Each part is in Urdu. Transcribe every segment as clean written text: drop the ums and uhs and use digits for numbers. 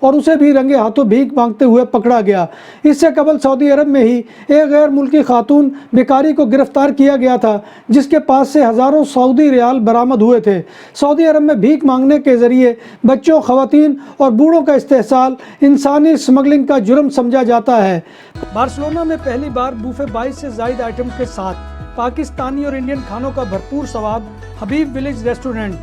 اور اسے بھی رنگے ہاتھوں بھیک مانگتے ہوئے پکڑا گیا۔ اس سے قبل سعودی عرب میں ہی ایک غیر ملکی خاتون بیکاری کو گرفتار کیا گیا تھا جس کے پاس سے ہزاروں سعودی ریال برآمد ہوئے تھے۔ سعودی عرب میں بھیک مانگنے کے ذریعے بچوں، خواتین اور بوڑھوں کا استحصال انسانی اسمگلنگ کا جرم سمجھا جاتا ہے۔ بارسلونا میں پہلی بار بوفے 22 سے زائد آئٹم کے ساتھ پاکستانی اور انڈین کھانوں کا بھرپور سواد، حبیب ولیج ریسٹورنٹ۔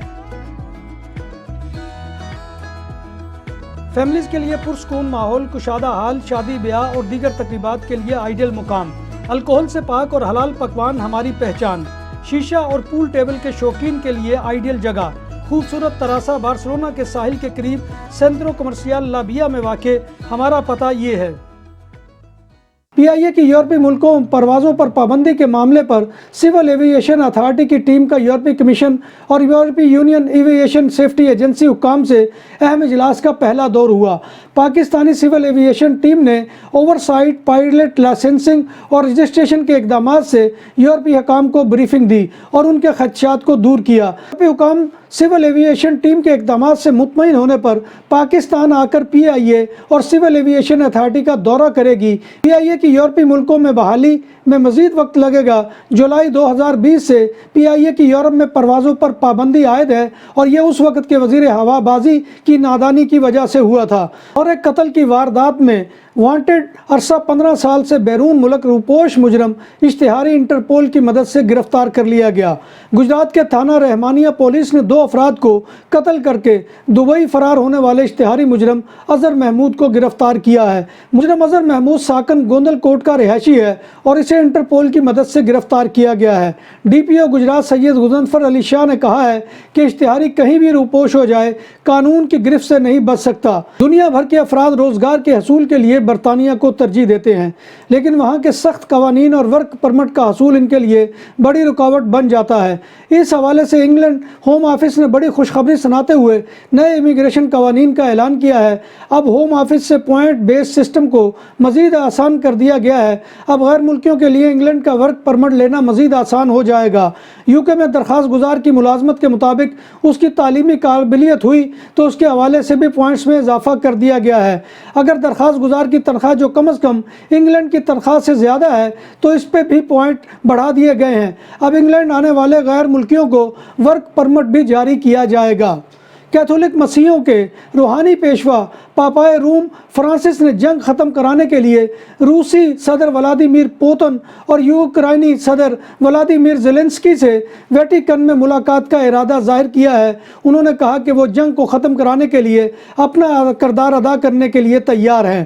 فیملیز کے لیے پرسکون ماحول، کشادہ حال، شادی بیاہ اور دیگر تقریبات کے لیے آئیڈیل مقام۔ الکوہل سے پاک اور حلال پکوان ہماری پہچان۔ شیشہ اور پول ٹیبل کے شوقین کے لیے آئیڈیل جگہ۔ خوبصورت تراسا بارسلونا کے ساحل کے قریب سینٹرو کمرشیال لا ویا میں واقع۔ ہمارا پتہ یہ ہے۔ پی آئی اے کی یورپی ملکوں پروازوں پر پابندی کے معاملے پر سول ایوییشن اتھارٹی کی ٹیم کا یورپی کمیشن اور یورپی یونین ایوییشن سیفٹی ایجنسی حکام سے اہم اجلاس کا پہلا دور ہوا۔ پاکستانی سول ایوییشن ٹیم نے اوورسائٹ، پائلٹ لائسنسنگ اور رجسٹریشن کے اقدامات سے یورپی حکام کو بریفنگ دی اور ان کے خدشات کو دور کیا۔ یورپی حکام سول ایوییشن ٹیم کے اقدامات سے مطمئن ہونے پر پاکستان آ کر پی آئی اے اور سول ایوییشن اتھارٹی کا دورہ کرے گی۔ پی آئی اے کی یورپی ملکوں میں بحالی میں مزید وقت لگے گا۔ جولائی 2020 سے پی آئی اے کی یورپ میں پروازوں پر پابندی عائد ہے اور یہ اس وقت کے وزیر ہوا بازی کی نادانی کی وجہ سے ہوا تھا۔ اور ایک قتل کی واردات میں وانٹڈ عرصہ 15 سال سے بیرون ملک روپوش مجرم اشتہاری انٹرپول کی مدد سے گرفتار کر لیا گیا۔ گجرات کے تھانہ رحمانیہ پولیس نے 2 افراد کو قتل کر کے دبئی فرار ہونے والے اشتہاری مجرم اظہر محمود کو گرفتار کیا ہے۔ مجرم اظہر محمود ساکن گوندل کوٹ کا رہائشی ہے اور اسے انٹرپول کی مدد سے گرفتار کیا گیا ہے۔ ڈی پی او گجرات سید غضنفر علی شاہ نے کہا ہے کہ اشتہاری کہیں بھی روپوش ہو جائے قانون کی گرفت سے نہیں بچ سکتا۔ دنیا بھر کے افراد روزگار کے حصول کے لیے برطانیہ کو ترجیح دیتے ہیں، لیکن وہاں کے سخت قوانین اور ورک پرمٹ کا حصول ان کے لیے بڑی رکاوٹ بن جاتا ہے۔ اس حوالے سے انگلینڈ ہوم آفس نے بڑی خوشخبری سناتے ہوئے نئے امیگریشن قوانین کا اعلان کیا ہے۔ اب ہوم آفس سے پوائنٹ بیس سسٹم کو مزید آسان کر دیا گیا ہے۔ اب غیر ملکیوں کے لیے انگلینڈ کا ورک پرمٹ لینا مزید آسان ہو جائے گا۔ یو کے میں درخواست گزار کی ملازمت کے مطابق اس کی تعلیمی قابلیت ہوئی تو اس کے حوالے سے بھی پوائنٹس میں اضافہ کر دیا گیا ہے۔ اگر درخواست گزار کی تنخواہ جو کم از کم انگلینڈ کی تنخواہ سے زیادہ ہے تو اس پہ بھی پوائنٹ بڑھا دیے گئے ہیں۔ اب انگلینڈ آنے والے غیر ملکیوں کو ورک پرمٹ بھی جاری کیا جائے گا۔ کیتھولک مسیحیوں کے روحانی پیشوا پاپائے روم فرانسس نے جنگ ختم کرانے کے لیے روسی صدر ولادیمیر پوتن اور یوکرائنی صدر ولادیمیر زیلنسکی سے ویٹیکن میں ملاقات کا ارادہ ظاہر کیا ہے۔ انہوں نے کہا کہ وہ جنگ کو ختم کرانے کے لیے اپنا کردار ادا کرنے کے لیے تیار ہیں۔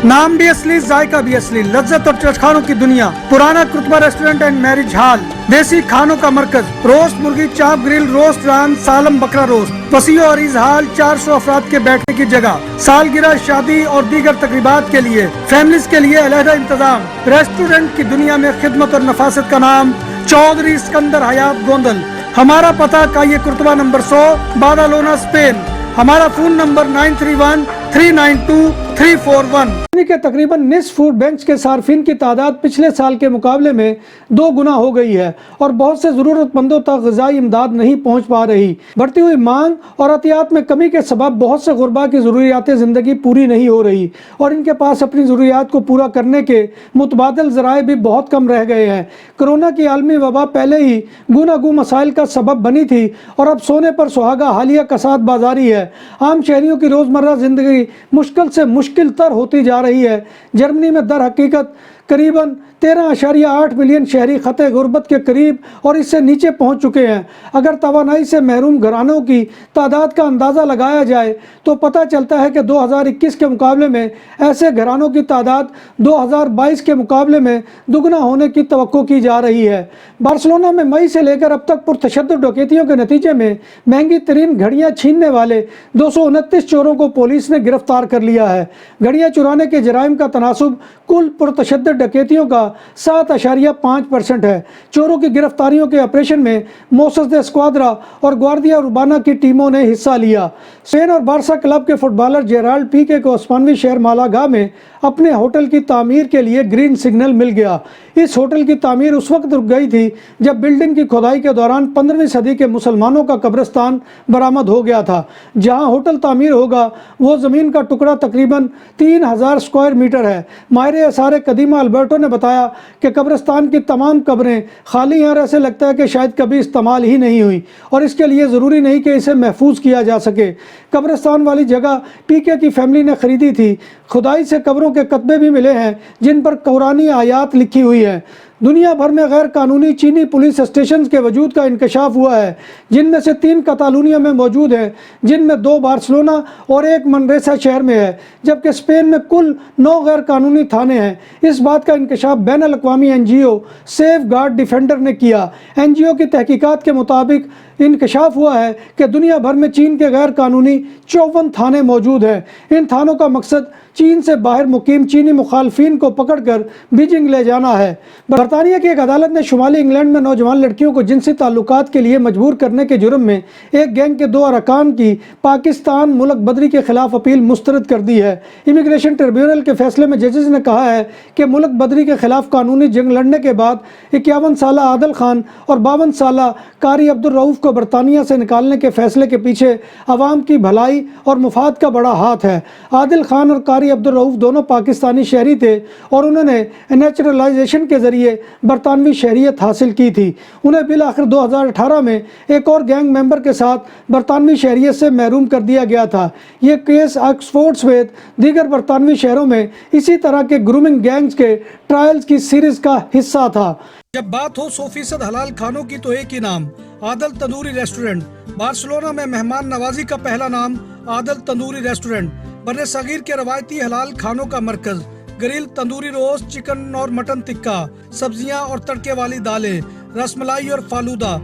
نام بھی اصلی، ذائقہ بھی اصلی، لذت اور چٹخانوں کی دنیا، پرانا کرتبہ ریسٹورنٹ اینڈ میرج ہال، دیسی کھانوں کا مرکز، روسٹ مرغی، چاپ گرل، روسٹ ران، سالم بکرا روسٹ، وسیع و عریض ہال، 400 افراد کے بیٹھنے کی جگہ، سالگرہ، شادی اور دیگر تقریبات کے لیے، فیملیز کے لیے علیحدہ انتظام۔ ریسٹورنٹ کی دنیا میں خدمت اور نفاست کا نام چودھری اسکندر حیات گوندل۔ ہمارا پتہ کائیے کرتبہ نمبر 100، بادالونا، اسپین۔ ہمارا فون نمبر 9313923341۔ کے تقریباً نصف فوڈ بینکس کے صارفین کی تعداد پچھلے سال کے مقابلے میں 2 گنا ہو گئی ہے اور بہت سے ضرورت مندوں تک غذائی امداد نہیں پہنچ پا رہی۔ بڑھتی ہوئی مانگ اور عطیات میں کمی کے سبب بہت سے غربا کی ضروریات زندگی پوری نہیں ہو رہی اور ان کے پاس اپنی ضروریات کو پورا کرنے کے متبادل ذرائع بھی بہت کم رہ گئے ہیں۔ کرونا کی عالمی وبا پہلے ہی گوناگوں مسائل کا سبب بنی تھی اور اب سونے پر سہاگا حالیہ کساد بازاری ہے۔ عام شہریوں کی روزمرہ زندگی مشکل سے مشکل تر ہوتی جا رہی ہے۔ جرمنی میں در حقیقت قریباً 13.8 ملین شہری خطے غربت کے قریب اور اس سے نیچے پہنچ چکے ہیں۔ اگر توانائی سے محروم گھرانوں کی تعداد کا اندازہ لگایا جائے تو پتہ چلتا ہے کہ 2021 کے مقابلے میں ایسے گھرانوں کی تعداد 2022 کے مقابلے میں دگنا ہونے کی توقع کی جا رہی ہے۔ بارسلونا میں مئی سے لے کر اب تک پرتشدد ڈکیتیوں کے نتیجے میں مہنگی ترین گھڑیاں چھیننے والے 229 چوروں کو پولیس نے گرفتار کر لیا ہے۔ گھڑیاں چرانے کے جرائم کا تناسب کل پرتشدد ڈکیتیوں کا 7.5% ہے۔ چوروں کی گرفتاریوں کے آپریشن میں موسس دے اسکواڈرا اور گواردیا اربانا کی ٹیموں نے حصہ لیا۔ اسپین اور بارسا کلب کے فٹ بالر جیرالڈ پیکے کو اسپانوی شہر مالاگا میں اپنے ہوٹل کی تعمیر کے لیے گرین سگنل مل گیا۔ اس ہوٹل کی تعمیر اس وقت رک گئی تھی جب بلڈنگ کی کھدائی کے دوران 15ویں صدی کے مسلمانوں کا قبرستان برآمد ہو گیا تھا۔ جہاں ہوٹل تعمیر ہوگا وہ زمین کا ٹکڑا تقریباً 3000 اسکوائر میٹر ہے۔ ماہر آثار قدیمہ البرٹو نے بتایا کہ قبرستان کی تمام قبریں خالی ہیں اور ایسے لگتا ہے کہ شاید کبھی استعمال ہی نہیں ہوئی، اور اس کے لیے ضروری نہیں کہ اسے محفوظ کیا جا سکے۔ قبرستان والی جگہ پیکے کی فیملی نے خریدی تھی۔ کھدائی سے قبروں کے کتبے بھی ملے ہیں جن پر قرآنی آیات لکھی ہوئی ہیں۔ دنیا بھر میں غیر قانونی چینی پولیس اسٹیشنز کے وجود کا انکشاف ہوا ہے، جن میں سے 3 کتالونیا میں موجود ہیں، جن میں 2 بارسلونا اور 1 منریسا شہر میں ہے، جبکہ اسپین میں کل 9 غیر قانونی تھانے ہیں۔ اس بات کا انکشاف بین الاقوامی NGO سیف گارڈ ڈیفینڈر نے کیا۔ NGO کی تحقیقات کے مطابق انکشاف ہوا ہے کہ دنیا بھر میں چین کے غیر قانونی 54 تھانے موجود ہیں۔ ان تھانوں کا مقصد چین سے باہر مقیم چینی مخالفین کو پکڑ کر بیجنگ لے جانا ہے۔ برطانیہ کی ایک عدالت نے شمالی انگلینڈ میں نوجوان لڑکیوں کو جنسی تعلقات کے لیے مجبور کرنے کے جرم میں ایک گینگ کے 2 ارکان کی پاکستان ملک بدری کے خلاف اپیل مسترد کر دی ہے۔ امیگریشن ٹریبیونل کے فیصلے میں ججز نے کہا ہے کہ ملک بدری کے خلاف قانونی جنگ لڑنے کے بعد 51 سالہ عادل خان اور 52 سالہ قاری عبدالرؤف کو برطانیہ سے نکالنے کے فیصلے کے پیچھے عوام کی بھلائی اور مفاد کا بڑا ہاتھ ہے۔ عادل خان اور قاری عبدالرؤف دونوں پاکستانی شہری تھے اور انہوں نے نیچرلائزیشن کے ذریعے برطانوی شہریت حاصل کی تھی۔ انہیں بالآخر 2018 میں ایک اور گینگ ممبر کے ساتھ برطانوی شہریت سے محروم کر دیا گیا تھا۔ یہ کیس آکسفورڈ سمیت دیگر برطانوی شہروں میں اسی طرح کے گرومنگ گینگز کے ٹرائلز کی سیریز کا حصہ تھا۔ جب بات ہو 100% حلال کھانوں کی تو ایک ہی نام، عادل تندوری ریسٹورنٹ۔ بارسلونا میں مہمان نوازی کا پہلا نام عادل تندوری ریسٹورنٹ، بر صغیر کے روایتی حلال کھانوں کا مرکز۔ گریل تندوری روسٹ، چکن اور مٹن ٹکا، سبزیاں اور تڑکے والی دالیں، رس ملائی اور فالودہ۔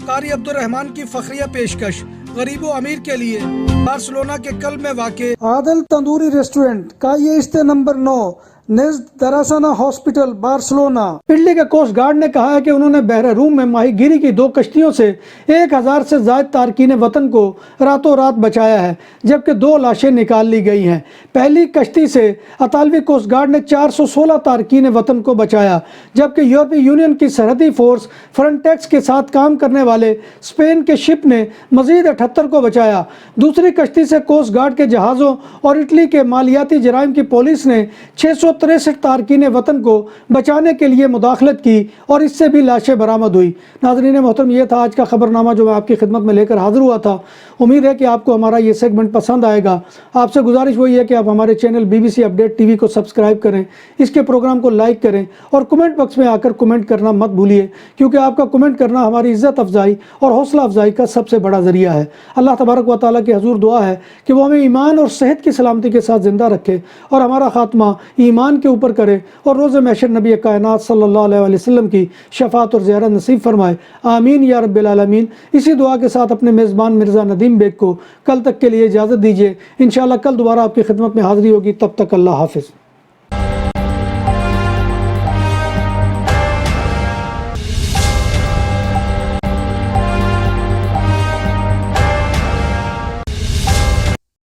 قاری عبدالرحمان کی فخریہ پیشکش غریب و امیر کے لیے۔ بارسلونا کے قلب میں واقع عادل تندوری ریسٹورنٹ کا یہ اسٹے نمبر 9 نزد دراسانہ ہاسپٹل بارسلونا۔ اٹلی کے کوسٹ گارڈ نے کہا ہے کہ انہوں نے بحر روم میں ماہی گیری کی 2 کشتیوں سے 1000 سے زائد تارکین وطن کو راتوں رات بچایا ہے، جبکہ 2 لاشیں نکال لی گئی ہیں۔ پہلی کشتی سے اطالوی کوسٹ گارڈ نے 416 تارکین وطن کو بچایا، جبکہ یورپی یونین کی سرحدی فورس فرنٹیکس کے ساتھ کام کرنے والے اسپین کے شپ نے مزید 78 کو بچایا۔ دوسری کشتی سے کوسٹ گارڈ کے جہازوں اور اٹلی کے مالیاتی جرائم کی پولیس نے 663 تارکین وطن کو بچانے کے لیے مداخلت کی اور اس سے بھی لاشیں برآمد ہوئی۔ ناظرین محترم، یہ تھا آج کا خبرنامہ جو میں آپ کی خدمت میں لے کر حاضر ہوا تھا۔ امید ہے کہ آپ کو ہمارا یہ سیگمنٹ پسند آئے گا۔ آپ سے گزارش وہی ہے کہ آپ ہمارے چینل BBC اپڈیٹ TV کو سبسکرائب کریں، اس کے پروگرام کو لائک کریں اور کمنٹ باکس میں آ کر کمنٹ کرنا مت بھولیے، کیونکہ آپ کا کمنٹ کرنا ہماری عزت افزائی اور حوصلہ افزائی کا سب سے بڑا ذریعہ ہے۔ اللہ تبارک و تعالیٰ کے حضور دعا ہے کہ وہ ہمیں ایمان اور صحت کی سلامتی کے ساتھ زندہ رکھے اور ہمارا خاتمہ ایمان کے اوپر کرے اور روز محشر نبی کائنات صلی اللہ علیہ وسلم کی شفاعت اور زیارت نصیب فرمائے۔ آمین یا رب العالمین۔ اسی دعا کے ساتھ اپنے میزبان مرزا ندیم بیگ کو کل تک کے لیے اجازت دیجیے۔ انشاءاللہ کل دوبارہ آپ کی خدمت میں حاضری ہوگی، تب تک اللہ حافظ۔